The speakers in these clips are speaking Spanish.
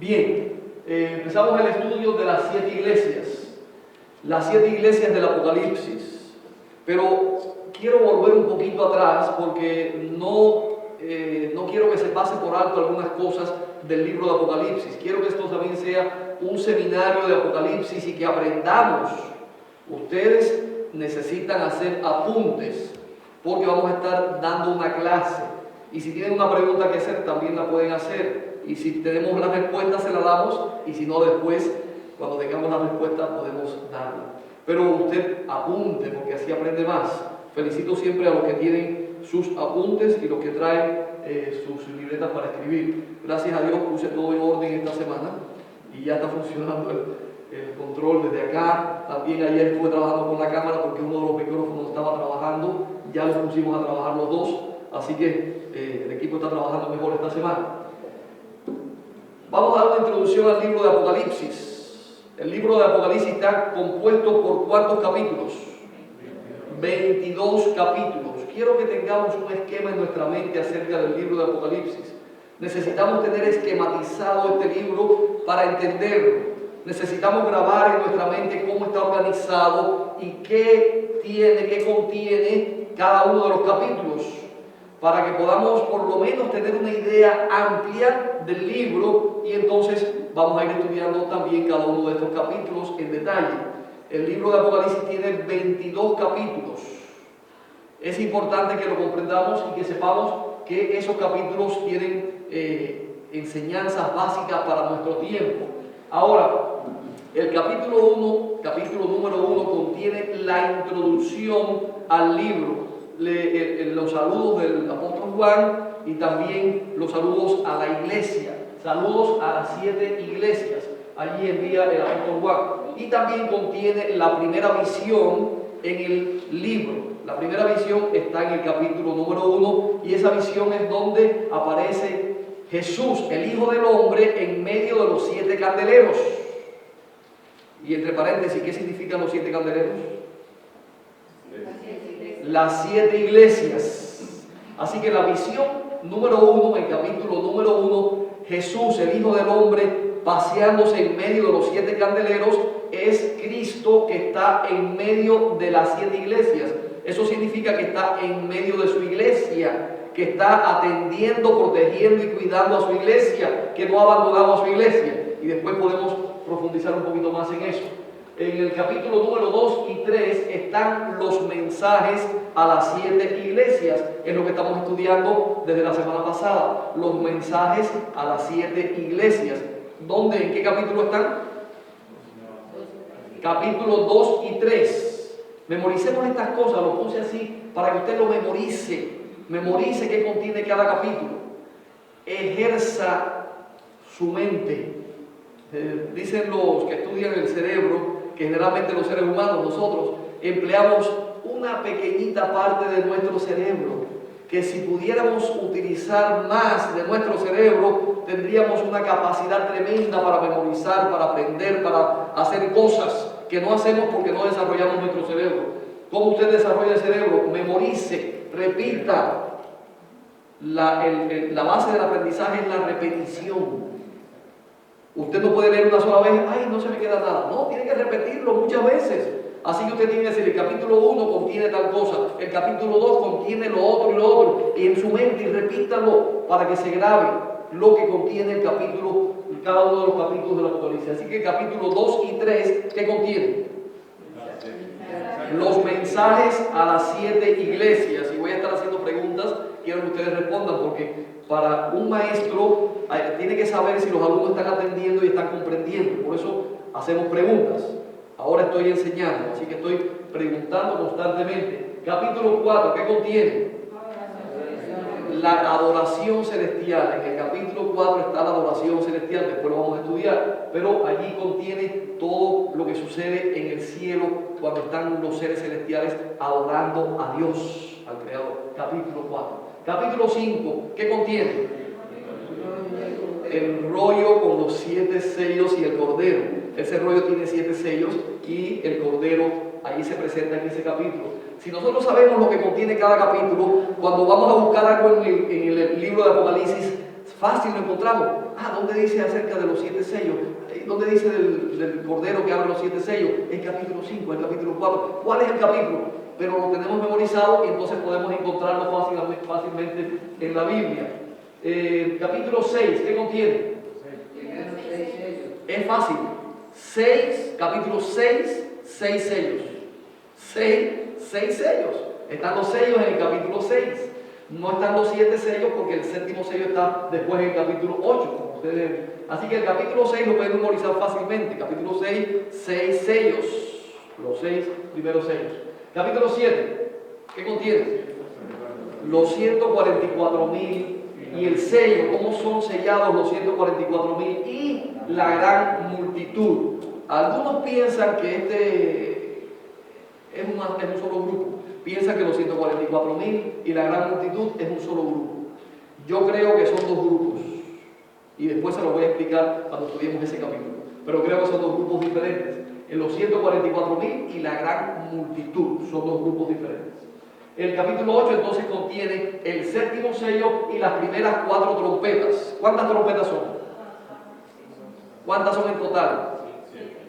Bien, empezamos el estudio de las 7 iglesias del Apocalipsis, pero quiero volver un poquito atrás porque no quiero que se pase por alto algunas cosas del libro de Apocalipsis. Quiero que esto también sea un seminario de Apocalipsis y que aprendamos. Ustedes necesitan hacer apuntes porque vamos a estar dando una clase. Y si tienen una pregunta que hacer, también la pueden hacer. Y si tenemos la respuesta, se la damos. Y si no, después, cuando tengamos la respuesta, podemos darla. Pero usted apunte, porque así aprende más. Felicito siempre a los que tienen sus apuntes y los que traen sus libretas para escribir. Gracias a Dios puse todo en orden esta semana y ya está funcionando el control desde acá. También ayer estuve trabajando con la cámara porque uno de los micrófonos estaba trabajando. Ya los pusimos a trabajar los dos, así que el equipo está trabajando mejor esta semana. Vamos a dar una introducción al libro de Apocalipsis. El libro de Apocalipsis está compuesto por ¿cuántos capítulos? 22 capítulos. Quiero que tengamos un esquema en nuestra mente acerca del libro de Apocalipsis. Necesitamos tener esquematizado este libro para entenderlo. Necesitamos grabar en nuestra mente cómo está organizado y qué contiene cada uno de los capítulos, para que podamos por lo menos tener una idea amplia del libro y entonces vamos a ir estudiando también cada uno de estos capítulos en detalle. El libro de Apocalipsis tiene 22 capítulos. Es importante que lo comprendamos y que sepamos que esos capítulos tienen enseñanzas básicas para nuestro tiempo. Ahora, el capítulo número 1, contiene la introducción al libro, los saludos del apóstol Juan y también los saludos a la iglesia, saludos a las 7 iglesias. Allí envía el apóstol Juan. Y también contiene la primera visión en el libro. La primera visión está en el capítulo número 1 y esa visión es donde aparece Jesús, el Hijo del Hombre, en medio de los 7 candeleros. Y entre paréntesis, ¿qué significan los 7 candeleros? Las 7 iglesias. Así que la visión número 1, el capítulo número 1, Jesús, el Hijo del Hombre, paseándose en medio de los 7 candeleros, es Cristo que está en medio de las 7 iglesias. Eso significa que está en medio de su iglesia, que está atendiendo, protegiendo y cuidando a su iglesia, que no ha abandonado a su iglesia. Y después podemos profundizar un poquito más en eso. En el capítulo número 2 y 3 están los mensajes a las 7 iglesias. Es lo que estamos estudiando desde la semana pasada. Los mensajes a las 7 iglesias. ¿Dónde? ¿En qué capítulo están? Capítulos 2 y 3. Memoricemos estas cosas, lo puse así para que usted lo memorice. Memorice qué contiene cada capítulo. Ejerza su mente. Dicen los que estudian el cerebro que generalmente los seres humanos, nosotros, empleamos una pequeñita parte de nuestro cerebro, que si pudiéramos utilizar más de nuestro cerebro, tendríamos una capacidad tremenda para memorizar, para aprender, para hacer cosas que no hacemos porque no desarrollamos nuestro cerebro. ¿Cómo usted desarrolla el cerebro? Memorice, repita. La base del aprendizaje es la repetición. Usted no puede leer una sola vez, ay, no se me queda nada. No, tiene que repetirlo muchas veces. Así que usted tiene que decir, el capítulo 1 contiene tal cosa, el capítulo 2 contiene lo otro y lo otro, y en su mente, y repítalo para que se grabe lo que contiene el capítulo, cada uno de los capítulos del Apocalipsis. Así que el capítulo 2 y 3, ¿qué contiene? Los mensajes a las 7 iglesias. Y voy a estar haciendo preguntas, quiero que ustedes respondan, porque para un maestro tiene que saber si los alumnos están atendiendo y están comprendiendo. Por eso hacemos preguntas. Ahora estoy enseñando, así que estoy preguntando constantemente. Capítulo 4, ¿qué contiene? La adoración celestial. En el capítulo 4 está la adoración celestial, después lo vamos a estudiar, pero allí contiene todo lo que sucede en el cielo cuando están los seres celestiales adorando a Dios, al Creador. Capítulo 4. Capítulo 5, ¿qué contiene? El rollo con los 7 sellos y el cordero. Ese rollo tiene 7 sellos y el cordero ahí se presenta en ese capítulo. Si nosotros sabemos lo que contiene cada capítulo, cuando vamos a buscar algo en el libro de Apocalipsis, fácil lo encontramos. ¿Dónde dice acerca de los 7 sellos? ¿Dónde dice del Cordero que abre los 7 sellos? El capítulo 5, el capítulo 4. ¿Cuál es el capítulo? Pero lo tenemos memorizado y entonces podemos encontrarlo fácilmente en la Biblia. Capítulo 6, ¿qué contiene? Es fácil. Capítulo 6, 6 sellos. 6 sellos. Están los sellos en el capítulo 6. No están los 7 sellos porque el séptimo sello está después en el capítulo 8. Como ustedes ven. Así que el capítulo 6 lo pueden memorizar fácilmente. Capítulo 6, 6 sellos. Los 6 primeros sellos. Capítulo 7, ¿qué contiene? Los 144,000 y el sello, cómo son sellados los 144,000 y la gran multitud. Algunos piensan que este es un solo grupo. Piensan que los 144,000 y la gran multitud es un solo grupo. Yo creo que son 2 grupos. Y después se lo voy a explicar cuando estudiemos ese capítulo. Pero creo que son 2 grupos diferentes. En los 144,000 y la gran multitud son 2 grupos diferentes. El capítulo 8 entonces contiene el séptimo sello y las primeras 4 trompetas. ¿Cuántas trompetas son? ¿Cuántas son en total?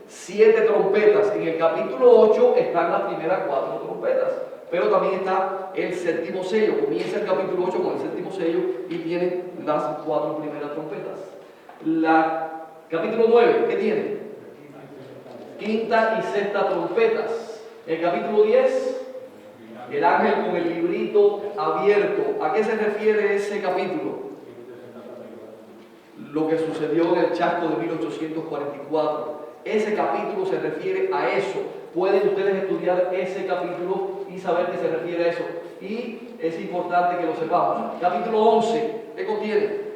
7 trompetas. En el capítulo 8 están las primeras 4 trompetas. Pero también está el séptimo sello. Comienza el capítulo 8 con el séptimo sello y tiene las 4 primeras trompetas. Capítulo 9, ¿qué tiene? Quinta y sexta trompetas. El capítulo 10, el ángel con el librito abierto. ¿A qué se refiere ese capítulo? Lo que sucedió en el chasco de 1844. Ese capítulo se refiere a eso. Pueden ustedes estudiar ese capítulo y saber que se refiere a eso. Y es importante que lo sepamos. Capítulo 11, ¿qué contiene?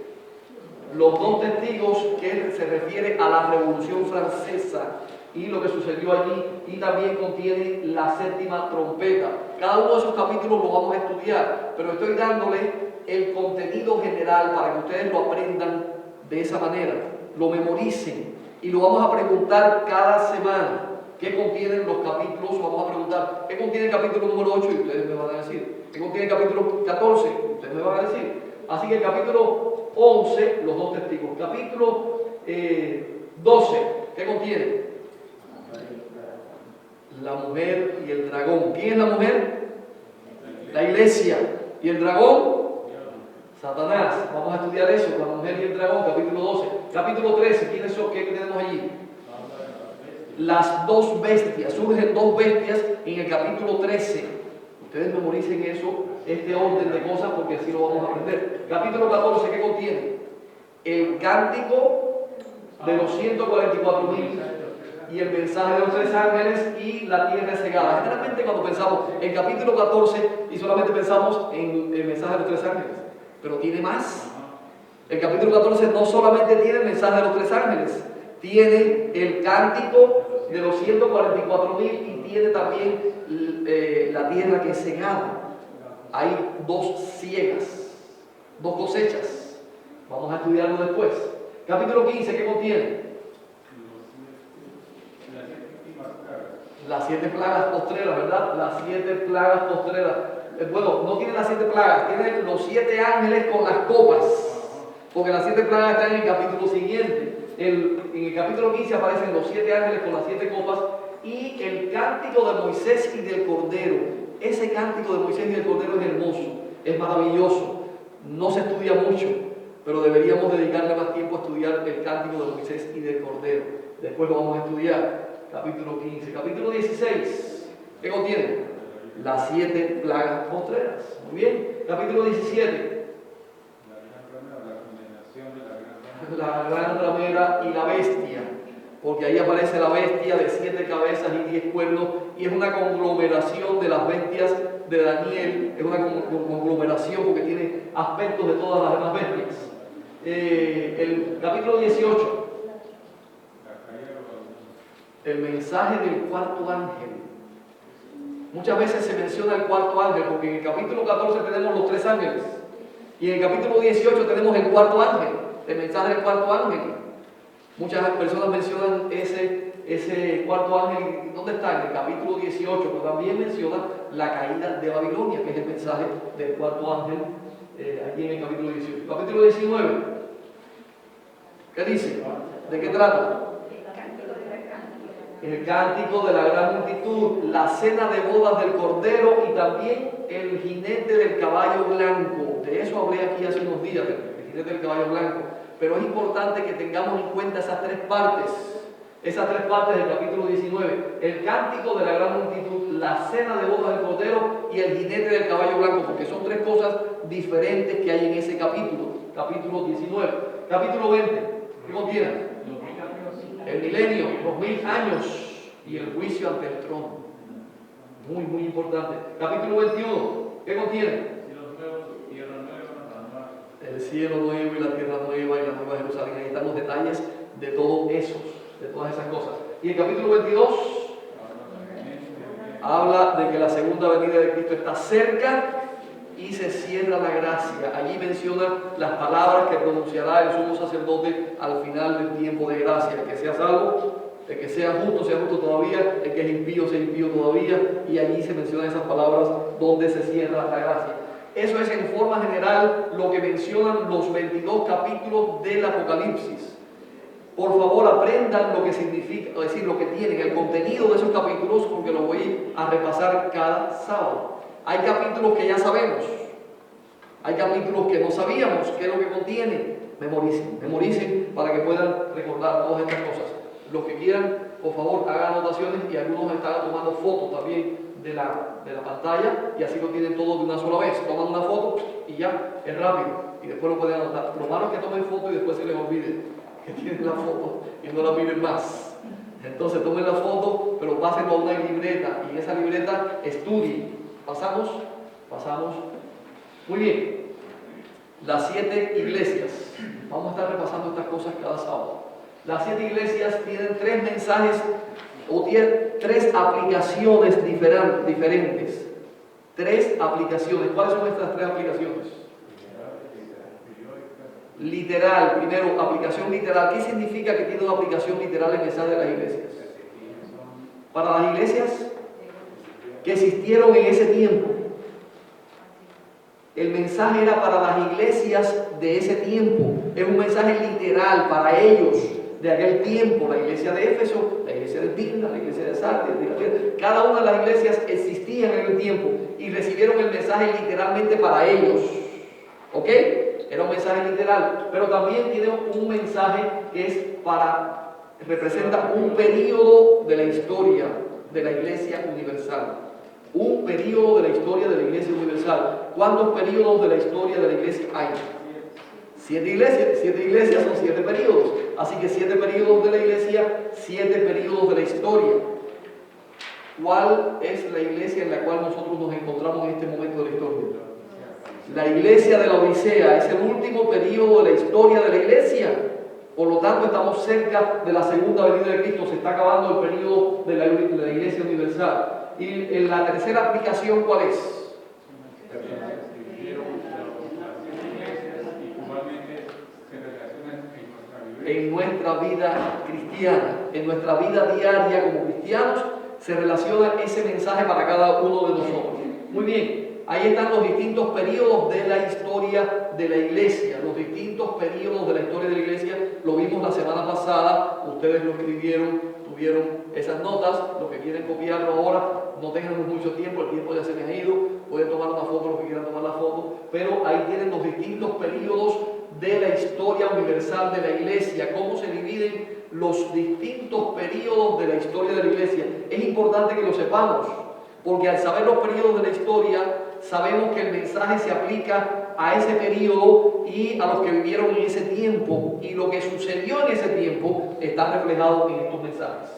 Los 2 testigos, que se refiere a la Revolución Francesa y lo que sucedió allí, y también contiene la séptima trompeta. Cada uno de esos capítulos lo vamos a estudiar, pero estoy dándole el contenido general para que ustedes lo aprendan de esa manera, lo memoricen y lo vamos a preguntar cada semana. ¿Qué contienen los capítulos? Vamos a preguntar, ¿qué contiene el capítulo número 8? Y ustedes me van a decir. ¿Qué contiene el capítulo 14? Ustedes me van a decir. Así que el capítulo 11, los 2 testigos. Capítulo 12, ¿qué contiene? La mujer y el dragón. ¿Quién es la mujer? La iglesia. ¿Y el dragón? Satanás. Vamos a estudiar eso, la mujer y el dragón, capítulo 12. Capítulo 13, ¿quiénes son? ¿Qué tenemos allí? Las 2 bestias. Surgen 2 bestias en el capítulo 13. Ustedes memoricen eso, este orden de cosas, porque así lo vamos a aprender. Capítulo 14, ¿qué contiene? El cántico de los 144,000 y el mensaje de los 3 ángeles y la tierra cegada. Generalmente cuando pensamos en capítulo 14 y solamente pensamos en el mensaje de los 3 ángeles, pero tiene más. El capítulo 14 no solamente tiene el mensaje de los 3 ángeles, tiene el cántico de los 144,000 y tiene también la tierra que es cegada. Hay 2 siegas, 2 cosechas. Vamos a estudiarlo después. Capítulo 15, ¿qué contiene? Las 7 plagas postreras, ¿verdad? Las 7 plagas postreras. Bueno, no tiene las 7 plagas, tiene los 7 ángeles con las copas. Porque las 7 plagas están en el capítulo siguiente. En el capítulo 15 aparecen los 7 ángeles con las 7 copas y el cántico de Moisés y del Cordero. Ese cántico de Moisés y del Cordero es hermoso, es maravilloso. No se estudia mucho, pero deberíamos dedicarle más tiempo a estudiar el cántico de Moisés y del Cordero. Después lo vamos a estudiar. Capítulo 15. Capítulo 16. ¿Qué contiene? Las 7 plagas postreras. Muy bien. Capítulo 17. La gran ramera y la bestia, porque ahí aparece la bestia de 7 cabezas y 10 cuernos, y es una conglomeración de las bestias de Daniel, es una conglomeración porque tiene aspectos de todas las demás bestias. El capítulo 18, el mensaje del cuarto ángel. Muchas veces se menciona el cuarto ángel, porque en el capítulo 14 tenemos los 3 ángeles, y en el capítulo 18 tenemos el cuarto ángel. El mensaje del cuarto ángel. Muchas personas mencionan ese cuarto ángel. ¿Dónde está? En el capítulo 18, pero también menciona la caída de Babilonia, que es el mensaje del cuarto ángel aquí en el capítulo 18. Capítulo 19, ¿qué dice? ¿De qué trata? El cántico de la gran multitud, la cena de bodas del Cordero y también el jinete del caballo blanco. De eso hablé aquí hace unos días, el jinete del caballo blanco. Pero es importante que tengamos en cuenta esas tres partes del capítulo 19. El cántico de la gran multitud, la cena de bodas del Cordero y el jinete del caballo blanco, porque son tres cosas diferentes que hay en ese capítulo 19. Capítulo 20, ¿qué contiene? El milenio, los 1000 años y el juicio ante el trono. Muy, muy importante. Capítulo 21, ¿qué contiene? El cielo nuevo y la tierra nueva y la nueva Jerusalén. Ahí están los detalles de todo eso, de todas esas cosas. Y el capítulo 22 habla de que la segunda venida de Cristo está cerca y se cierra la gracia. Allí menciona las palabras que pronunciará el sumo sacerdote al final del tiempo de gracia. El que sea salvo, el que sea justo todavía, el que es impío, sea impío todavía. Y allí se mencionan esas palabras donde se cierra la gracia. Eso es en forma general lo que mencionan los 22 capítulos del Apocalipsis. Por favor, aprendan lo que significa, es decir, lo que tienen, el contenido de esos capítulos, porque lo voy a repasar cada sábado. Hay capítulos que ya sabemos, hay capítulos que no sabíamos qué es lo que contiene. Memoricen para que puedan recordar todas estas cosas. Los que quieran, por favor, hagan anotaciones y algunos están tomando fotos también de la pantalla y así lo tienen todo de una sola vez. Toman una foto y ya, es rápido y después lo pueden anotar. Lo malo es que tomen foto y después se les olvide que tienen la foto y no la miren más. Entonces tomen la foto, pero pásenlo a una libreta y en esa libreta estudien. ¿Pasamos? Muy bien. Las 7 iglesias. Vamos a estar repasando estas cosas cada sábado. Las 7 iglesias tienen 3 mensajes o tienen 3 aplicaciones diferentes. 3 aplicaciones. ¿Cuáles son estas 3 aplicaciones? Literal. Primero, aplicación literal. ¿Qué significa que tiene una aplicación literal el mensaje de las iglesias? Para las iglesias que existieron en ese tiempo. El mensaje era para las iglesias de ese tiempo. Es un mensaje literal para ellos de aquel tiempo. La iglesia de Éfeso, la iglesia de Esmirna, la iglesia de Sardis, cada una de las iglesias existían en aquel tiempo y recibieron el mensaje literalmente para ellos. ¿Ok? Era un mensaje literal, pero también tiene un mensaje que es representa un periodo de la historia de la iglesia universal. Un periodo de la historia de la iglesia universal. ¿Cuántos periodos de la historia de la iglesia hay? 7 iglesias. 7 iglesias son 7 periodos. Así que 7 periodos de la iglesia, 7 periodos de la historia. ¿Cuál es la iglesia en la cual nosotros nos encontramos en este momento de la historia? La iglesia de la Odisea es el último periodo de la historia de la iglesia. Por lo tanto, estamos cerca de la segunda venida de Cristo. Se está acabando el periodo de la iglesia universal. Y en la tercera aplicación, ¿cuál es? En nuestra vida cristiana, en nuestra vida diaria como cristianos, se relaciona ese mensaje para cada uno de nosotros. Muy bien, ahí están los distintos periodos de la historia de la iglesia, los distintos periodos de la historia de la iglesia. Lo vimos la semana pasada, ustedes lo escribieron, tuvieron esas notas. Los que quieren copiarlo ahora, no tengan mucho tiempo, el tiempo ya se les ha ido, pueden tomar una foto los que quieran tomar la foto, pero ahí tienen los distintos periodos de la historia universal de la iglesia, cómo se dividen los distintos periodos de la historia de la iglesia. Es importante que lo sepamos, porque al saber los periodos de la historia, sabemos que el mensaje se aplica a ese periodo y a los que vivieron en ese tiempo, y lo que sucedió en ese tiempo está reflejado en estos mensajes.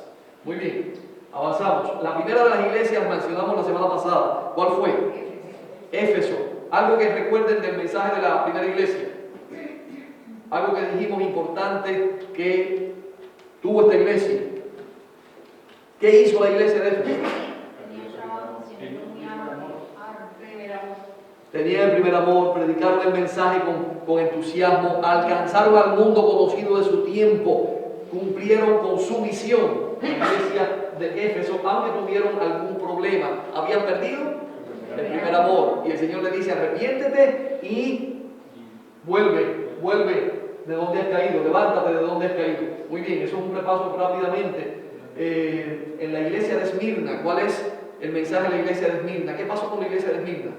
Muy bien, avanzamos. La primera de las iglesias mencionamos la semana pasada. ¿Cuál fue? Éfeso. Algo que recuerden del mensaje de la primera iglesia. Algo que dijimos importante que tuvo esta iglesia. ¿Qué hizo la iglesia de Éfeso? Tenían el primer amor, predicaron el mensaje con entusiasmo, alcanzaron al mundo conocido de su tiempo, cumplieron con su misión. La iglesia de Éfeso, aunque tuvieron algún problema, ¿habían perdido? el primer amor. Y el Señor le dice, arrepiéntete y vuelve de donde has caído, levántate de donde has caído. Muy bien, eso es un repaso rápidamente. En la iglesia de Esmirna, ¿cuál es el mensaje de la iglesia de Esmirna? ¿Qué pasó con la iglesia de Esmirna?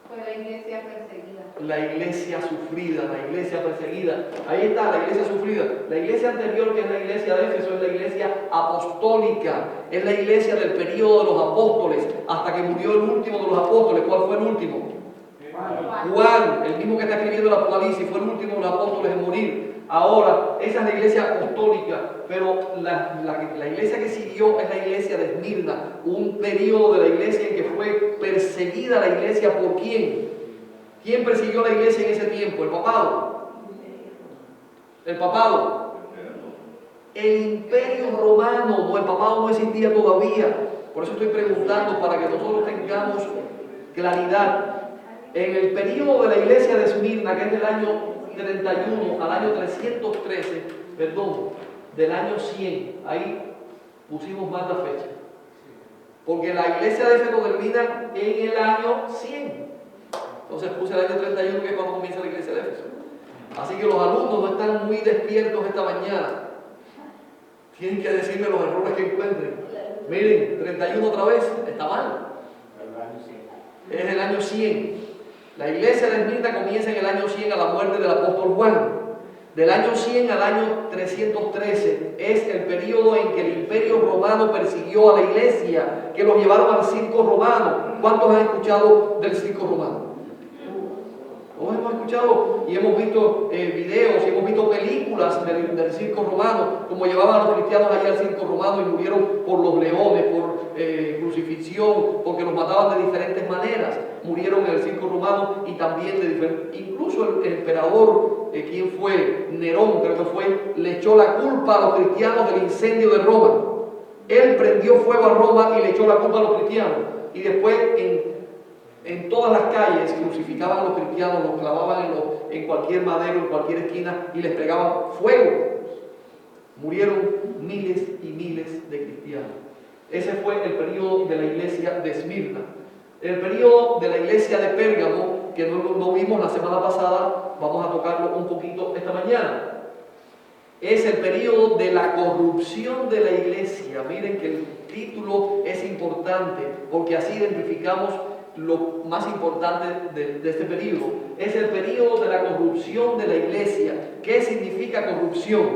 Fue la iglesia perseguida. La iglesia sufrida, la iglesia perseguida. Ahí está, la iglesia sufrida. La iglesia anterior, que es la iglesia de Éfeso, es la iglesia apostólica. Es la iglesia del período de los apóstoles, hasta que murió el último de los apóstoles. ¿Cuál fue el último? Juan, el mismo que está escribiendo el Apocalipsis, fue el último de los apóstoles en morir. Ahora, esa es la iglesia apostólica, pero la iglesia que siguió es la iglesia de Esmirna, un periodo de la iglesia en que fue perseguida la iglesia. ¿Por quién? ¿Quién persiguió la iglesia en ese tiempo? ¿El papado? ¿El papado? El imperio romano. No, el papado no existía todavía. Por eso estoy preguntando, para que nosotros tengamos claridad. En el periodo de la iglesia de Esmirna, que es del año 31 al año 313, del año 100, ahí pusimos más la fecha. Porque la iglesia de Éfeso termina en el año 100. Entonces puse el año 31, que es cuando comienza la iglesia de Éfeso. Así que los alumnos no están muy despiertos esta mañana. Tienen que decirme los errores que encuentren. Miren, 31 otra vez, está mal. Es el año 100. La iglesia de Esmirna comienza en el año 100 a la muerte del apóstol Juan. Del año 100 al año 313 es el periodo en que el imperio romano persiguió a la iglesia, que lo llevaron al circo romano. ¿Cuántos han escuchado del circo romano? Todos hemos escuchado y hemos visto videos y hemos visto películas del circo romano, como llevaban a los cristianos allá al circo romano y murieron por los leones, por crucifixión, porque los mataban de diferentes maneras. Murieron en el circo romano y también de diferentes. Incluso el emperador, ¿quién fue? Nerón, creo que fue, le echó la culpa a los cristianos del incendio de Roma. Él prendió fuego a Roma y le echó la culpa a los cristianos. Y después en todas las calles crucificaban a los cristianos, los clavaban en cualquier madero, en cualquier esquina y les pegaban fuego. Murieron miles y miles de cristianos. Ese fue el periodo de la iglesia de Esmirna. El periodo de la iglesia de Pérgamo, que no vimos la semana pasada, vamos a tocarlo un poquito esta mañana. Es el periodo de la corrupción de la iglesia. Miren que el título es importante, porque así identificamos lo más importante de este periodo. Es el periodo de la corrupción de la iglesia. ¿Qué significa corrupción?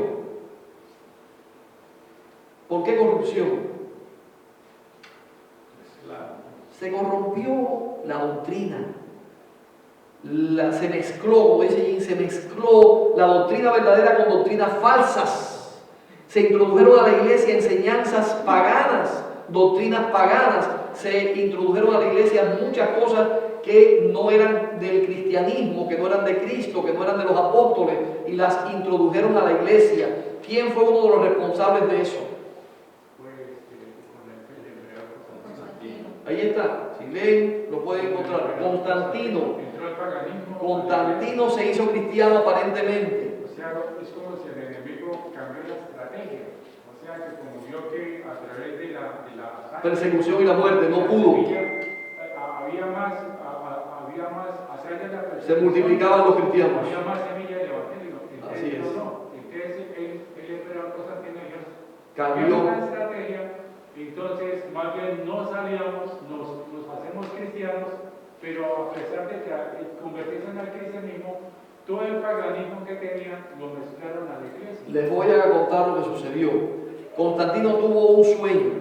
¿Por qué corrupción? Se corrompió la doctrina. Se mezcló, como dice Jim, se mezcló la doctrina verdadera con doctrinas falsas. Se introdujeron a la iglesia enseñanzas paganas, doctrinas paganas. Se introdujeron a la iglesia muchas cosas que no eran del cristianismo, que no eran de Cristo, que no eran de los apóstoles, y las introdujeron a la iglesia. ¿Quién fue uno de los responsables de eso? Ahí está, si leen lo pueden encontrar. Constantino. Constantino se hizo cristiano aparentemente. O sea, es como si el enemigo cambió la estrategia. O sea, que como vio que a través de la persecución y la muerte no pudo. Había más hazañas de la persecución. Se multiplicaban los cristianos. Había más semillas del evangelio. Así es. Entonces el emperador Constantino cambió la estrategia. Entonces, más bien no salíamos, nos hacemos cristianos, pero a pesar de que convertirse en el cristianismo, todo el paganismo que tenían lo mezclaron a la iglesia. Les voy a contar lo que sucedió. Constantino tuvo un sueño,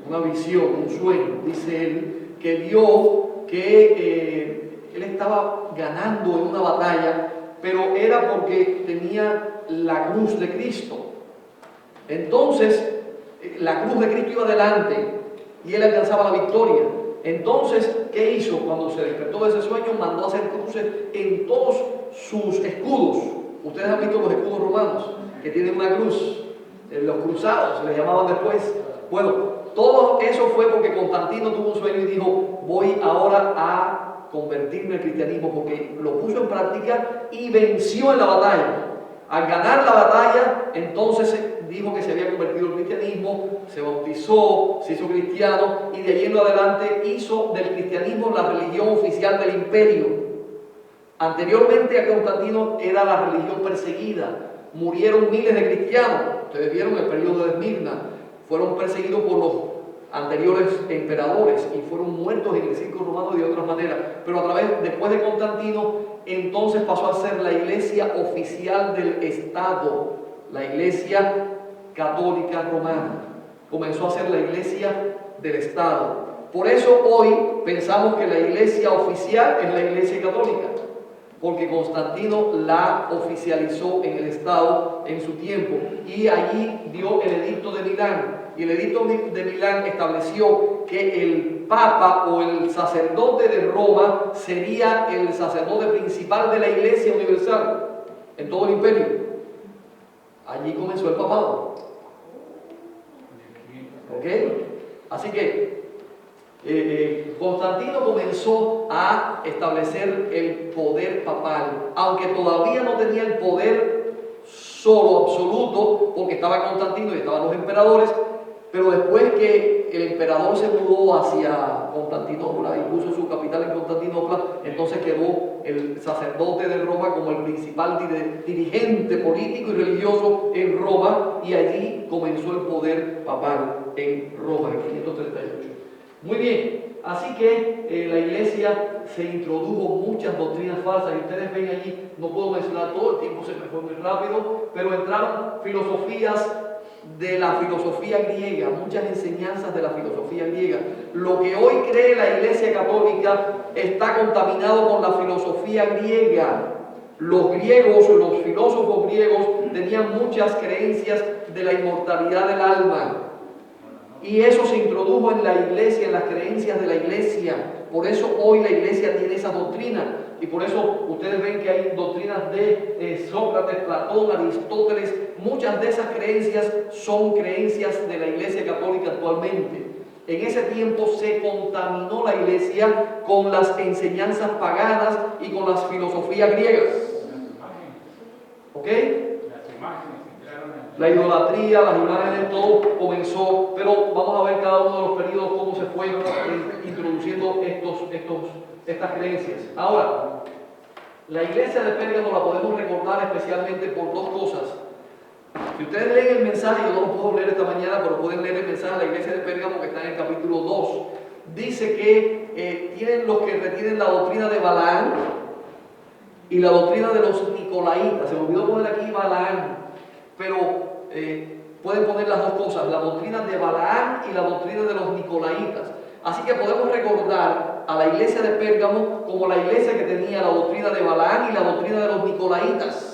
una visión, un sueño, dice él, que vio que él estaba ganando en una batalla, pero era porque tenía la cruz de Cristo. Entonces, la cruz de Cristo iba adelante y él alcanzaba la victoria. Entonces, ¿qué hizo? Cuando se despertó de ese sueño, mandó a hacer cruces en todos sus escudos. Ustedes han visto los escudos romanos, que tienen una cruz. Los cruzados, se les llamaban después. Bueno, todo eso fue porque Constantino tuvo un sueño y dijo, voy ahora a convertirme al cristianismo, porque lo puso en práctica y venció en la batalla. Al ganar la batalla, entonces dijo que se había convertido al cristianismo, se bautizó, se hizo cristiano y de allí en adelante hizo del cristianismo la religión oficial del imperio. Anteriormente a Constantino era la religión perseguida, murieron miles de cristianos, ustedes vieron el periodo de Esmirna, fueron perseguidos por los anteriores emperadores y fueron muertos en el circo romano de otras maneras, pero después de Constantino, entonces pasó a ser la iglesia oficial del Estado, la iglesia católica romana, comenzó a ser la iglesia del Estado. Por eso hoy pensamos que la iglesia oficial es la iglesia católica, porque Constantino la oficializó en el Estado en su tiempo y allí dio el edicto de Milán. Y el edicto de Milán estableció que el Papa o el sacerdote de Roma sería el sacerdote principal de la Iglesia Universal en todo el imperio. Allí comenzó el papado. ¿Ok? Así que Constantino comenzó a establecer el poder papal, aunque todavía no tenía el poder solo, absoluto, porque estaba Constantino y estaban los emperadores. Pero después que el emperador se mudó hacia Constantinopla y puso su capital en Constantinopla, entonces quedó el sacerdote de Roma como el principal dirigente político y religioso en Roma, y allí comenzó el poder papal en Roma en 538. Muy bien, así que la iglesia se introdujo muchas doctrinas falsas y ustedes ven allí, no puedo mencionar todo, el tiempo se me fue muy rápido, pero entraron filosofías de la filosofía griega, muchas enseñanzas de la filosofía griega. Lo que hoy cree la Iglesia Católica está contaminado con la filosofía griega. Los griegos, los filósofos griegos tenían muchas creencias de la inmortalidad del alma. Y eso se introdujo en la iglesia, en las creencias de la iglesia. Por eso hoy la iglesia tiene esa doctrina. Y por eso ustedes ven que hay doctrinas de Sócrates, Platón, Aristóteles. Muchas de esas creencias son creencias de la iglesia católica actualmente. En ese tiempo se contaminó la iglesia con las enseñanzas paganas y con las filosofías griegas. ¿Ok? La idolatría, las imágenes, todo comenzó, pero vamos a ver cada uno de los periodos cómo se fue introduciendo estas creencias. Ahora, la iglesia de Pérgamo la podemos recordar especialmente por dos cosas. Si ustedes leen el mensaje, yo no lo puedo leer esta mañana, pero pueden leer el mensaje de la iglesia de Pérgamo que está en el capítulo 2. Dice que tienen los que retienen la doctrina de Balaam y la doctrina de los Nicolaitas. Se me olvidó poner aquí Balaam, pero pueden poner las dos cosas, la doctrina de Balaam y la doctrina de los Nicolaitas. Así que podemos recordar a la iglesia de Pérgamo como la iglesia que tenía la doctrina de Balaam y la doctrina de los Nicolaitas.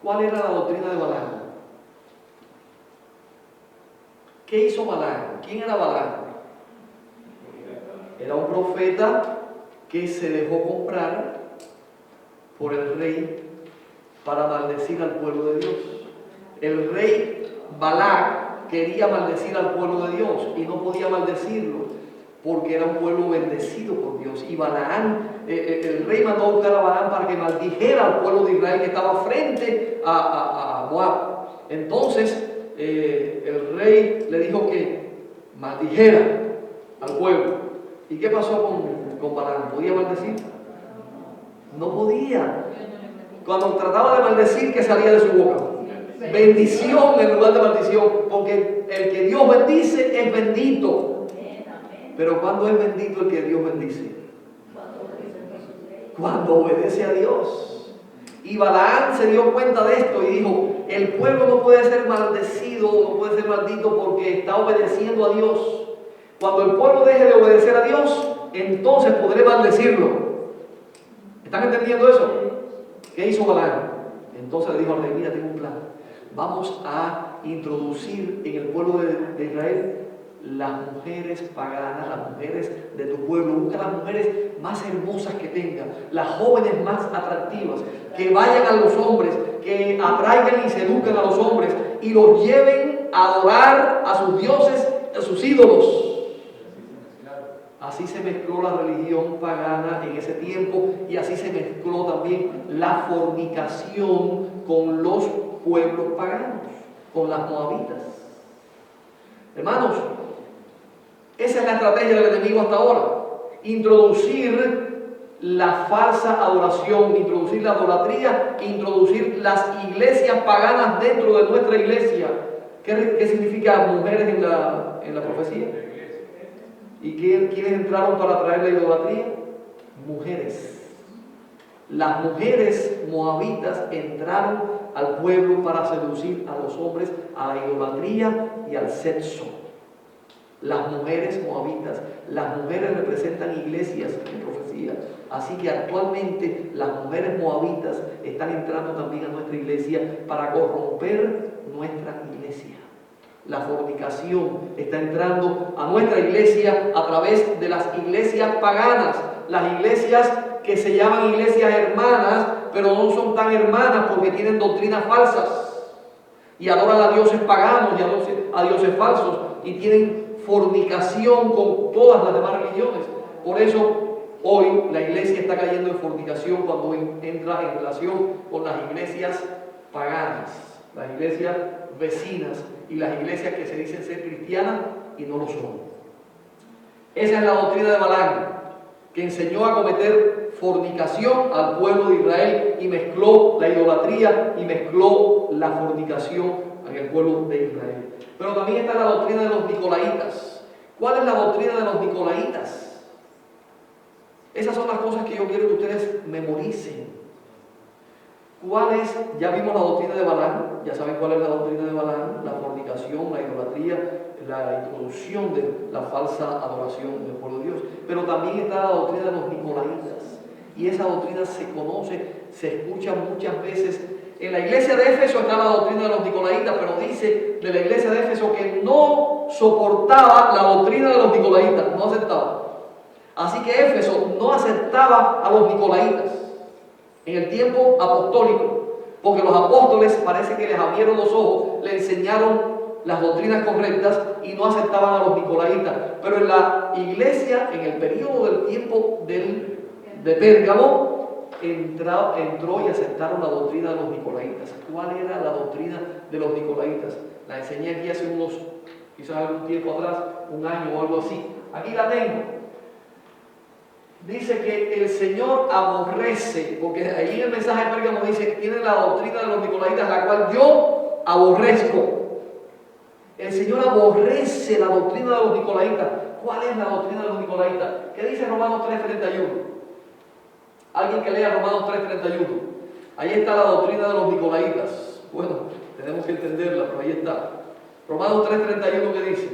¿Cuál era la doctrina de Balaam? ¿Qué hizo Balaam? ¿Quién era Balaam? Era un profeta que se dejó comprar por el rey para maldecir al pueblo de Dios. El rey Balac quería maldecir al pueblo de Dios y no podía maldecirlo porque era un pueblo bendecido por Dios. Y Balaam, el rey mandó a buscar a Balaam para que maldijera al pueblo de Israel que estaba frente a Moab. Entonces el rey le dijo que maldijera al pueblo. ¿Y qué pasó con Balaam? ¿Podía maldecir? No podía. Cuando trataba de maldecir, ¿qué salía de su boca? Bendición en lugar de maldición, porque el que Dios bendice es bendito. Pero ¿cuándo es bendito el que Dios bendice? Cuando obedece a Dios. Y Balaam se dio cuenta de esto y dijo: el pueblo no puede ser maldecido, no puede ser maldito porque está obedeciendo a Dios. Cuando el pueblo deje de obedecer a Dios, entonces podré maldecirlo. ¿Están entendiendo eso? ¿Qué hizo Balaam? Entonces le dijo al rey: mira, tengo un plan. Vamos a introducir en el pueblo de Israel las mujeres paganas, las mujeres de tu pueblo. Busca las mujeres más hermosas que tengan, las jóvenes más atractivas, que vayan a los hombres, que atraigan y seduzcan a los hombres y los lleven a adorar a sus dioses, a sus ídolos. Así se mezcló la religión pagana en ese tiempo y así se mezcló también la fornicación con los pueblos paganos, con las moabitas. Hermanos, esa es la estrategia del enemigo hasta ahora. Introducir la falsa adoración, introducir la idolatría, introducir las iglesias paganas dentro de nuestra iglesia. ¿Qué significa mujeres en la profecía? ¿Y quiénes entraron para traer la idolatría? Mujeres. Las mujeres moabitas entraron al pueblo para seducir a los hombres a la idolatría y al sexo. Las mujeres moabitas, las mujeres representan iglesias en profecía. Así que actualmente las mujeres moabitas están entrando también a nuestra iglesia para corromper nuestra iglesia. La fornicación está entrando a nuestra iglesia a través de las iglesias paganas, las iglesias que se llaman iglesias hermanas, pero no son tan hermanas porque tienen doctrinas falsas y adoran a dioses paganos y a dioses falsos y tienen fornicación con todas las demás religiones. Por eso hoy la iglesia está cayendo en fornicación cuando entra en relación con las iglesias paganas, las iglesias vecinas y las iglesias que se dicen ser cristianas y no lo son. Esa es la doctrina de Balaam, que enseñó a cometer fornicación al pueblo de Israel y mezcló la idolatría y mezcló la fornicación en el pueblo de Israel. Pero también está la doctrina de los nicolaitas. ¿Cuál es la doctrina de los nicolaitas? Esas son las cosas que yo quiero que ustedes memoricen. ¿Cuál es? Ya vimos la doctrina de Balaam, ya saben cuál es la doctrina de Balaam, la fornicación, la idolatría, la introducción de la falsa adoración del pueblo de Dios. Pero también está la doctrina de los nicolaitas. Y esa doctrina se conoce, se escucha muchas veces. En la iglesia de Éfeso está la doctrina de los nicolaitas, pero dice de la iglesia de Éfeso que no soportaba la doctrina de los nicolaitas, no aceptaba. Así que Éfeso no aceptaba a los nicolaitas en el tiempo apostólico, porque los apóstoles parece que les abrieron los ojos, les enseñaron las doctrinas correctas y no aceptaban a los nicolaitas. Pero en la iglesia, en el periodo del tiempo de Pérgamo, entró y aceptaron la doctrina de los nicolaitas. ¿Cuál era la doctrina de los nicolaitas? La enseñé aquí hace quizás algún tiempo atrás, un año o algo así. Aquí la tengo. Dice que el Señor aborrece, porque ahí en el mensaje de Pérgamo dice que tiene la doctrina de los nicolaitas, la cual yo aborrezco. El Señor aborrece la doctrina de los nicolaitas. ¿Cuál es la doctrina de los nicolaitas? ¿Qué dice Romanos 3:31? Alguien que lea Romanos 3:31. Ahí está la doctrina de los nicolaitas. Bueno, tenemos que entenderla, pero ahí está. Romanos 3:31, ¿qué dice?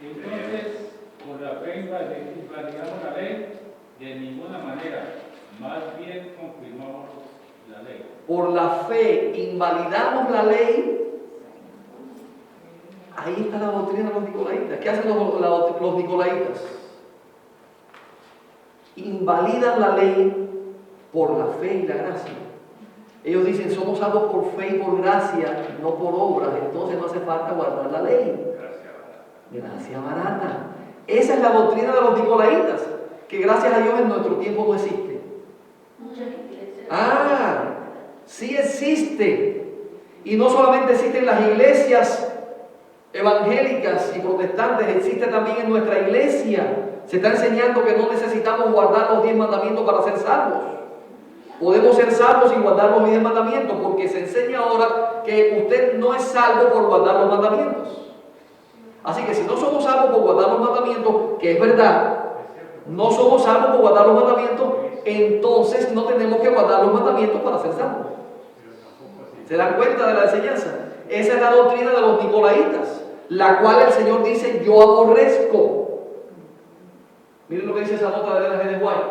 Entonces, por la fe invalidamos la ley de ninguna manera, más bien confirmamos la ley. Por la fe invalidamos la ley. Ahí está la doctrina de los nicolaitas. ¿Qué hacen los nicolaitas? Invalidan la ley por la fe y la gracia. Ellos dicen, somos salvos por fe y por gracia, no por obras, entonces no hace falta guardar la ley. Gracia barata. Esa es la doctrina de los nicolaitas, que gracias a Dios en nuestro tiempo no existe. Sí existe. Y no solamente existe en las iglesias evangélicas y protestantes, existe también en nuestra iglesia. Se está enseñando que no necesitamos guardar los 10 mandamientos para ser salvos. Podemos ser salvos sin guardar los 10 mandamientos, porque se enseña ahora que usted no es salvo por guardar los mandamientos. Así que si no somos salvos por guardar los mandamientos, que es verdad, no somos salvos por guardar los mandamientos, entonces no tenemos que guardar los mandamientos para ser salvos. ¿Se dan cuenta de la enseñanza? Esa es la doctrina de los nicolaitas, la cual el Señor dice, yo aborrezco. Miren lo que dice esa nota de Elena G. de White.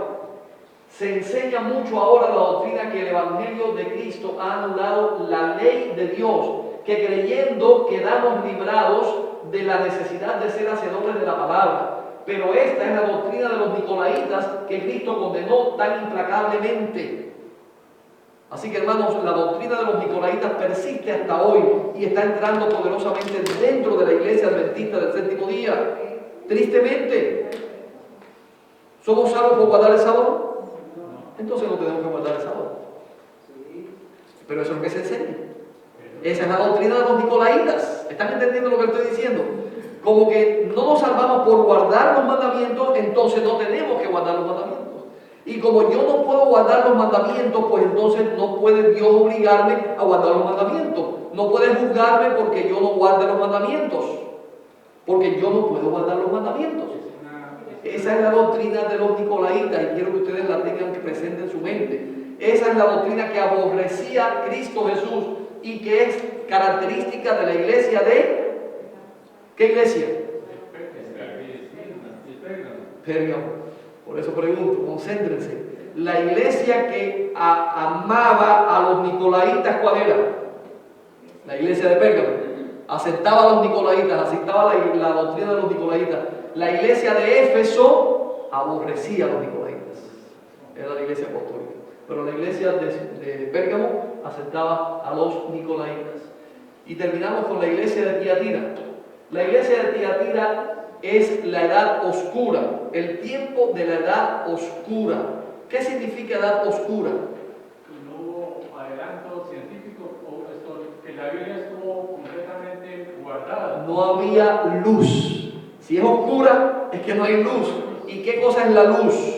Se enseña mucho ahora la doctrina que el Evangelio de Cristo ha anulado la ley de Dios, que creyendo quedamos librados de la necesidad de ser hacedores de la palabra. Pero esta es la doctrina de los nicolaitas que Cristo condenó tan implacablemente. Así que, hermanos, la doctrina de los nicolaitas persiste hasta hoy y está entrando poderosamente dentro de la iglesia adventista del séptimo día. Tristemente, ¿somos salvos por guardar el sábado? Entonces no tenemos que guardar el sábado. Pero eso es lo que se enseña. Esa es la doctrina de los nicolaitas. ¿Están entendiendo lo que estoy diciendo? Como que no nos salvamos por guardar los mandamientos, entonces no tenemos que guardar los mandamientos. Y como yo no puedo guardar los mandamientos, pues entonces no puede Dios obligarme a guardar los mandamientos. No puede juzgarme porque yo no guarde los mandamientos. Porque yo no puedo guardar los mandamientos. Esa es la doctrina de los nicolaitas y quiero que ustedes la tengan presente en su mente. Esa es la doctrina que aborrecía Cristo Jesús y que es característica de la iglesia de... ¿Qué iglesia? Pérgamo. Por eso pregunto, concéntrense. La iglesia que amaba a los nicolaitas, ¿cuál era? La iglesia de Pérgamo. Aceptaba a los nicolaitas, aceptaba la doctrina de los nicolaitas. La iglesia de Éfeso aborrecía a los nicolaitas. Era la iglesia apostólica. Pero la iglesia de Pérgamo aceptaba a los nicolaitas. Y terminamos con la iglesia de Tiatira. La iglesia de Tiatira es la edad oscura, el tiempo de la edad oscura. ¿Qué significa edad oscura? No hubo adelanto científico, que la Biblia estuvo completamente guardada. No había luz. Si es oscura, es que no hay luz. ¿Y qué cosa es la luz?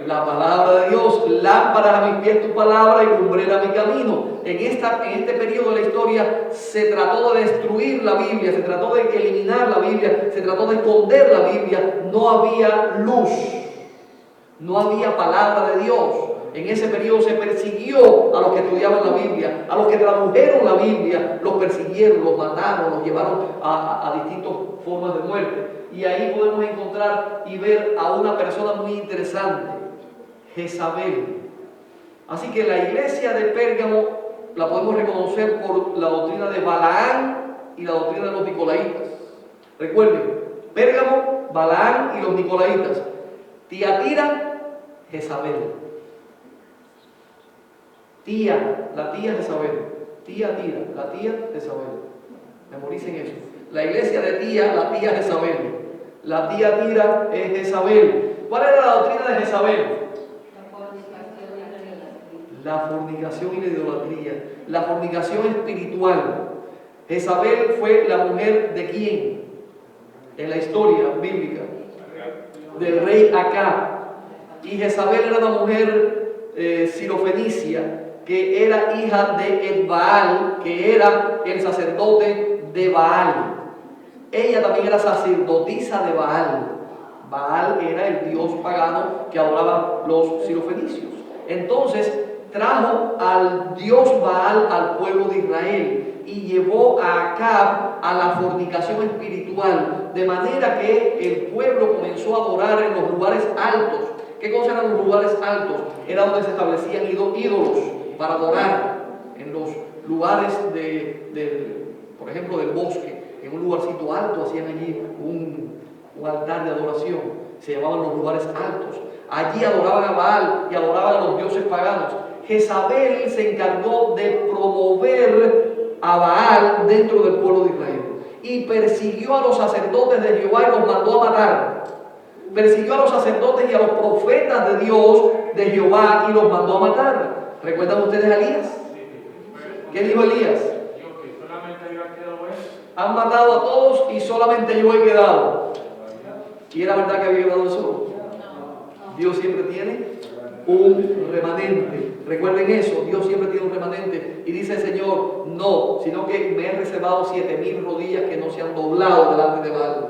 La palabra de Dios. Lámpara a mis pies tu palabra y lumbrera mi camino. En este periodo de la historia se trató de destruir la Biblia, se trató de eliminar la Biblia, se trató de esconder la Biblia. No había luz, no había palabra de Dios. En ese periodo se persiguió a los que estudiaban la Biblia, a los que tradujeron la Biblia, los persiguieron, los mataron, los llevaron a distintas formas de muerte. Y ahí podemos encontrar y ver a una persona muy interesante, Jezabel. Así que la iglesia de Pérgamo la podemos reconocer por la doctrina de Balaán y la doctrina de los nicolaitas. Recuerden, Pérgamo, Balaán y los nicolaitas. Tiatira, Jezabel. La tía Jezabel. Tiatira, la tía Jezabel. Memoricen eso. La iglesia de la tía Jezabel. La tía Tira es Jezabel. ¿Cuál era la doctrina de Jezabel? La fornicación y la idolatría. La fornicación espiritual. Jezabel fue la mujer de quién en la historia bíblica, del rey Acab. Y Jezabel era una mujer sirofenicia que era hija de Edbaal, que era el sacerdote de Baal. Ella también era sacerdotisa de Baal. Baal era el dios pagano que adoraban los sirofenicios. Entonces trajo al dios Baal al pueblo de Israel y llevó a Acab a la fornicación espiritual, de manera que el pueblo comenzó a adorar en los lugares altos. ¿Qué cosas eran los lugares altos? Era donde se establecían ídolos para adorar, en los lugares por ejemplo, del bosque. En un lugarcito alto hacían allí un altar de adoración. Se llamaban los lugares altos. Allí adoraban a Baal y adoraban a los dioses paganos. Jezabel se encargó de promover a Baal dentro del pueblo de Israel y persiguió a los sacerdotes de Jehová y los mandó a matar. Persiguió a los sacerdotes y a los profetas de Dios de Jehová y los mandó a matar. ¿Recuerdan ustedes a Elías? ¿Qué dijo Elías? Han matado a todos y solamente yo he quedado. ¿Y era verdad que había quedado solo? Dios siempre tiene un remanente. Recuerden eso, Dios siempre tiene un remanente. Y dice el Señor, no, sino que me he reservado 7,000 rodillas que no se han doblado delante de Baal.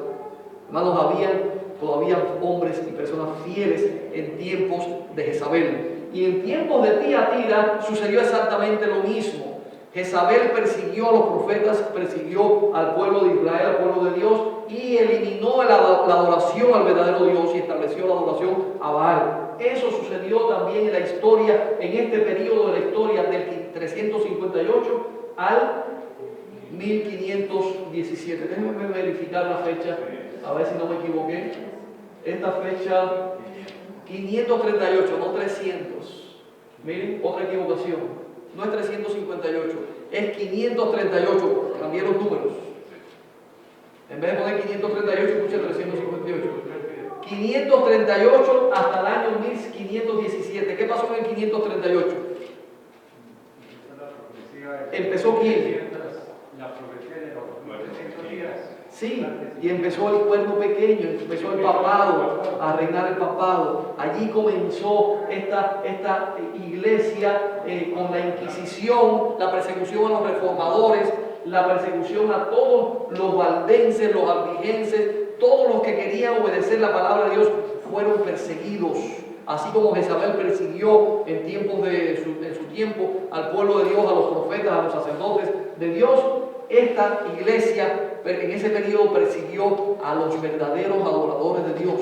Hermanos, habían todavía hombres y personas fieles en tiempos de Jezabel. Y en tiempos de Tiatira sucedió exactamente lo mismo. Jezabel persiguió a los profetas, persiguió al pueblo de Israel, al pueblo de Dios, y eliminó la adoración al verdadero Dios y estableció la adoración a Baal. Eso sucedió también en la historia, en este periodo de la historia del 358 al 1517. Déjenme verificar la fecha, a ver si no me equivoqué. Esta fecha, 538, no 300. Miren, otra equivocación. No es 358, es 538. Cambié los números. En vez de poner 538, puse 358. 538 hasta el año 1517. ¿Qué pasó en el 538? ¿Empezó quién? La profecía de los 900 días. Sí, y empezó el cuerno pequeño, empezó el papado, a reinar el papado. Allí comenzó esta iglesia con la Inquisición, la persecución a los reformadores, la persecución a todos los valdenses, los albigenses, todos los que querían obedecer la palabra de Dios fueron perseguidos. Así como Jezabel persiguió en su tiempo al pueblo de Dios, a los profetas, a los sacerdotes de Dios, esta iglesia en ese periodo persiguió a los verdaderos adoradores de Dios,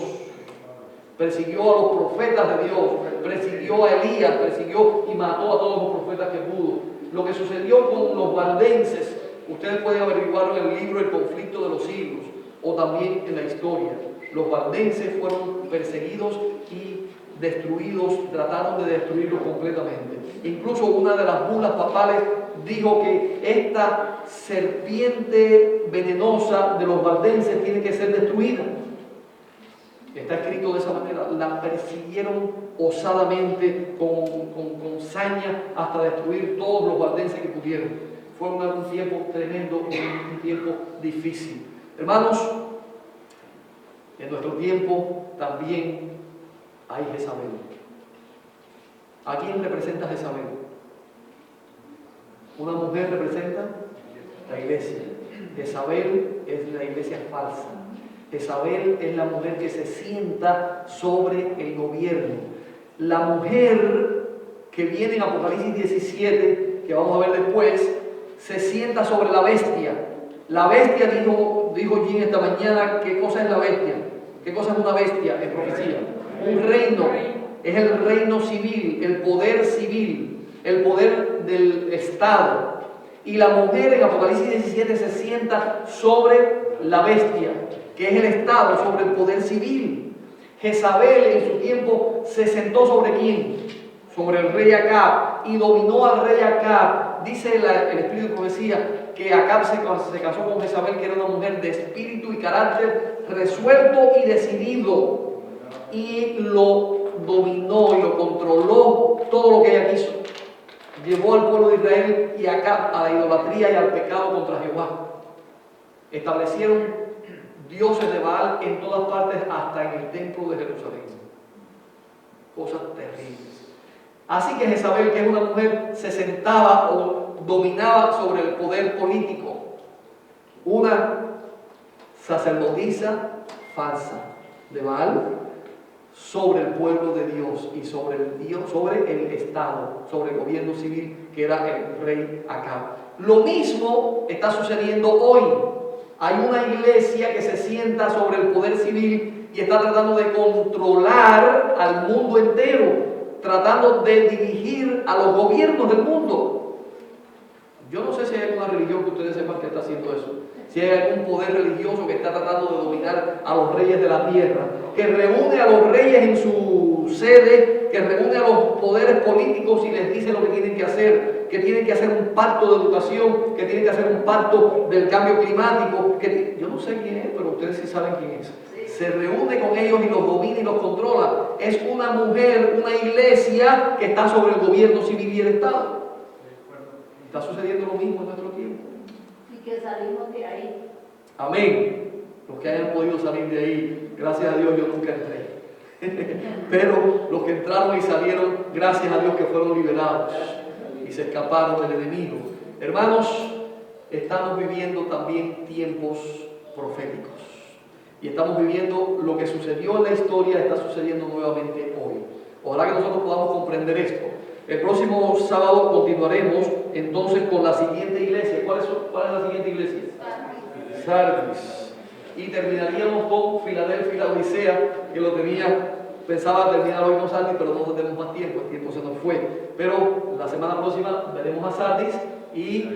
persiguió a los profetas de Dios, persiguió a Elías, persiguió y mató a todos los profetas que pudo. Lo que sucedió con los valdenses, ustedes pueden averiguarlo en el libro El conflicto de los siglos o también en la historia. Los valdenses fueron perseguidos y destruidos, trataron de destruirlos completamente. Incluso una de las bulas papales dijo que esta serpiente venenosa de los valdenses tiene que ser destruida. Está escrito de esa manera. La persiguieron osadamente, con saña, hasta destruir todos los valdenses que pudieron. Fue un tiempo tremendo, un tiempo difícil. Hermanos, en nuestro tiempo también hay Jezabel. ¿A quién representa Jezabel? Una mujer representa la iglesia. Jezabel es la iglesia falsa. Jezabel es la mujer que se sienta sobre el gobierno. La mujer que viene en Apocalipsis 17, que vamos a ver después, se sienta sobre la bestia. La bestia, dijo Jim esta mañana, ¿qué cosa es la bestia? ¿Qué cosa es una bestia en profecía? Un reino, es el reino civil, el poder del Estado. Y la mujer en Apocalipsis 17 se sienta sobre la bestia, que es el Estado, sobre el poder civil. Jezabel en su tiempo se sentó sobre quién? Sobre el rey Acab y dominó al rey Acab. Dice el espíritu de profecía que Acab se casó con Jezabel, que era una mujer de espíritu y carácter resuelto y decidido. Y lo dominó y lo controló todo lo que ella quiso. Llevó al pueblo de Israel y Acab a la idolatría y al pecado contra Jehová. Establecieron dioses de Baal en todas partes, hasta en el templo de Jerusalén. Cosas terribles. Así que Jezabel, que es una mujer, se sentaba o dominaba sobre el poder político. Una sacerdotisa falsa de Baal sobre el pueblo de Dios y sobre el Estado, sobre el gobierno civil que era el rey Acab. Lo mismo está sucediendo hoy. Hay una iglesia que se sienta sobre el poder civil y está tratando de controlar al mundo entero, tratando de dirigir a los gobiernos del mundo. Yo no sé si hay alguna religión que ustedes sepan que está haciendo eso. Si hay algún poder religioso que está tratando de dominar a los reyes de la tierra, que reúne a los reyes en su sede, que reúne a los poderes políticos y les dice lo que tienen que hacer un pacto de educación, que tienen que hacer un pacto del cambio climático, yo no sé quién es, pero ustedes sí saben quién es. Se reúne con ellos y los domina y los controla. Es una mujer, una iglesia que está sobre el gobierno civil y el Estado. Está sucediendo lo mismo en nuestro tiempo. Y que salimos de ahí. Amén. Los que hayan podido salir de ahí, gracias a Dios yo nunca entré. Pero los que entraron y salieron, gracias a Dios que fueron liberados y se escaparon del enemigo. Hermanos, estamos viviendo también tiempos proféticos. Y estamos viviendo lo que sucedió en la historia, está sucediendo nuevamente hoy. Ojalá que nosotros podamos comprender esto. El próximo sábado continuaremos entonces con la siguiente iglesia. ¿Cuál es la siguiente iglesia? Sardis. Y terminaríamos con Filadelfia y la Odisea, que pensaba terminar hoy con Sardis, pero no tenemos más tiempo, el tiempo se nos fue. Pero la semana próxima veremos a Sardis y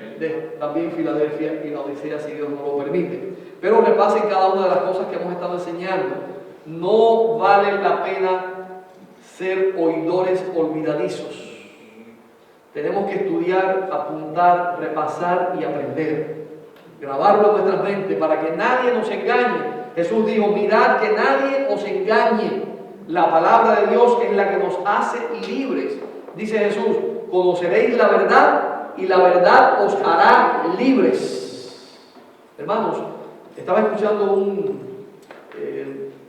también Filadelfia y la Odisea, si Dios nos lo permite. Pero repasen cada una de las cosas que hemos estado enseñando. No vale la pena ser oidores olvidadizos. Tenemos que estudiar, apuntar, repasar y aprender. Grabarlo en nuestras mentes para que nadie nos engañe. Jesús dijo, mirad que nadie os engañe. La palabra de Dios es la que nos hace libres. Dice Jesús, conoceréis la verdad y la verdad os hará libres. Hermanos, estaba escuchando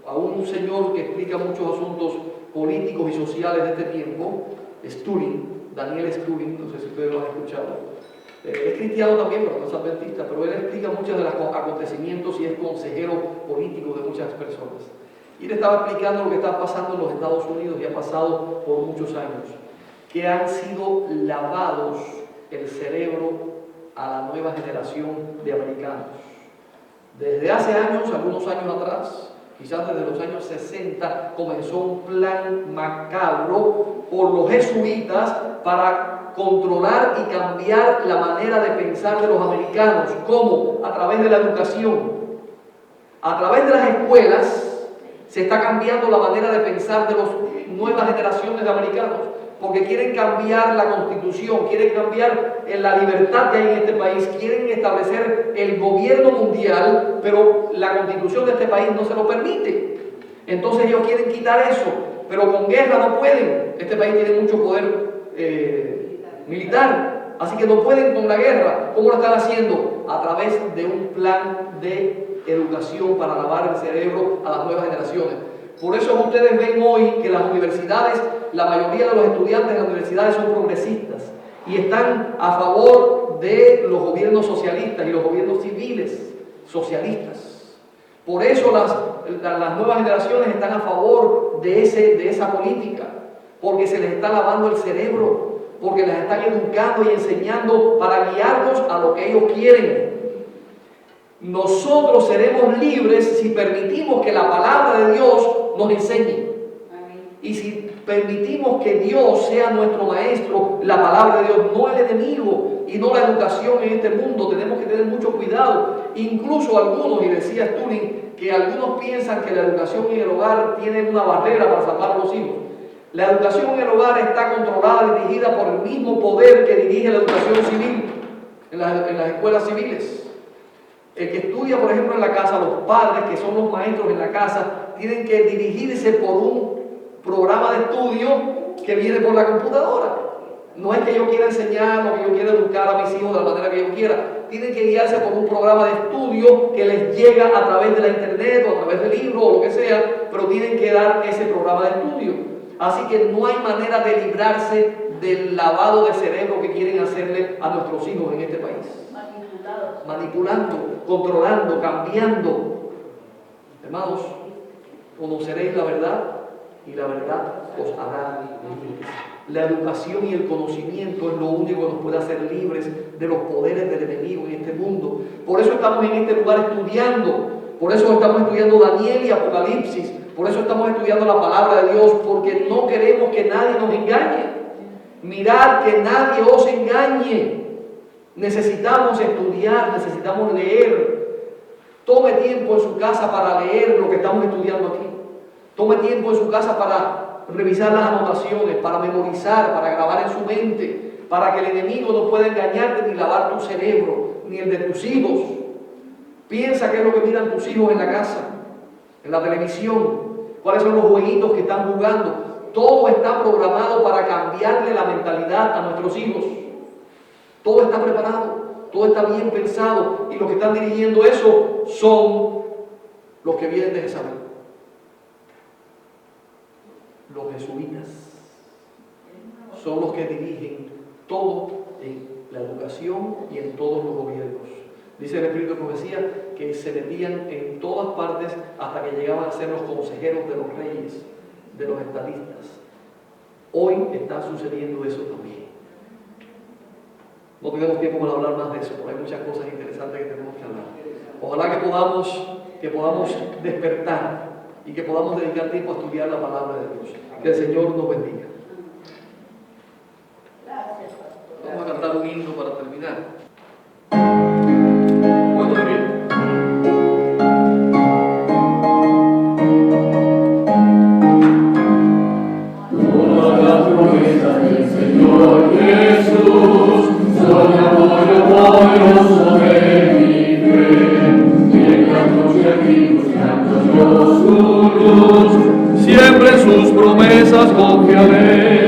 a un señor que explica muchos asuntos políticos y sociales de este tiempo, Sturling, Daniel Sturling, no sé si ustedes lo han escuchado. Es cristiano también, pero no es adventista, pero él explica muchos de los acontecimientos y es consejero político de muchas personas. Y él estaba explicando lo que está pasando en los Estados Unidos y ha pasado por muchos años, que han sido lavados el cerebro a la nueva generación de americanos. Desde hace años, algunos años atrás, quizás desde los años 60, comenzó un plan macabro por los jesuitas para controlar y cambiar la manera de pensar de los americanos. ¿Cómo? A través de la educación. A través de las escuelas se está cambiando la manera de pensar de las nuevas generaciones de americanos, porque quieren cambiar la constitución, quieren cambiar la libertad que hay en este país, quieren establecer el gobierno mundial, pero la constitución de este país no se lo permite. Entonces ellos quieren quitar eso, pero con guerra no pueden. Este país tiene mucho poder militar, así que no pueden con la guerra. ¿Cómo lo están haciendo? A través de un plan de educación para lavar el cerebro a las nuevas generaciones. Por eso ustedes ven hoy que las universidades, la mayoría de los estudiantes de las universidades son progresistas y están a favor de los gobiernos socialistas y los gobiernos civiles socialistas. Por eso las nuevas generaciones están a favor de esa política, porque se les está lavando el cerebro, porque les están educando y enseñando para guiarlos a lo que ellos quieren. Nosotros seremos libres si permitimos que la palabra de Dios nos enseñe. Y si permitimos que Dios sea nuestro maestro, la palabra de Dios, no el enemigo y no la educación en este mundo. Tenemos que tener mucho cuidado. Incluso algunos, y decía Sturling, que algunos piensan que la educación en el hogar tiene una barrera para salvar a los hijos. La educación en el hogar está controlada y dirigida por el mismo poder que dirige la educación civil en las escuelas civiles. El que estudia, por ejemplo, en la casa, los padres, que son los maestros en la casa, tienen que dirigirse por un programa de estudio que viene por la computadora. No es que yo quiera enseñar o que yo quiera educar a mis hijos de la manera que yo quiera. Tienen que guiarse por un programa de estudio que les llega a través de la internet o a través del libro o lo que sea, pero tienen que dar ese programa de estudio. Así que no hay manera de librarse del lavado de cerebro que quieren hacerle a nuestros hijos en este país. Manipulando, controlando, cambiando. Hermanos, conoceréis la verdad y la verdad os hará libres. La educación y el conocimiento es lo único que nos puede hacer libres de los poderes del enemigo en este mundo. Por eso estamos en este lugar estudiando. Por eso estamos estudiando Daniel y Apocalipsis. Por eso estamos estudiando la palabra de Dios, porque no queremos que nadie nos engañe. Mirad que nadie os engañe. Necesitamos estudiar, necesitamos leer. Tome tiempo en su casa para leer lo que estamos estudiando aquí. Tome tiempo en su casa para revisar las anotaciones, para memorizar, para grabar en su mente, para que el enemigo no pueda engañarte ni lavar tu cerebro, ni el de tus hijos. Piensa qué es lo que miran tus hijos en la casa, en la televisión, cuáles son los jueguitos que están jugando. Todo está programado para cambiarle la mentalidad a nuestros hijos. Todo está preparado, todo está bien pensado, y los que están dirigiendo eso son los que vienen de Jezabel, los jesuitas. Son los que dirigen todo en la educación y en todos los gobiernos. Dice el Espíritu de Profecía que se metían en todas partes hasta que llegaban a ser los consejeros de los reyes, de los estadistas. Hoy está sucediendo eso también. No tenemos tiempo para hablar más de eso, porque hay muchas cosas interesantes que tenemos que hablar. Ojalá que podamos despertar y que podamos dedicar tiempo a estudiar la palabra de Dios. Que el Señor nos bendiga. Vamos a cantar un himno para terminar. ¿Cuánto de bien? Todas las promesas del Señor Jesús son apoyo sobre mi fe. En cantos y antiguos cantos yo su luz, siempre en sus promesas confiaré.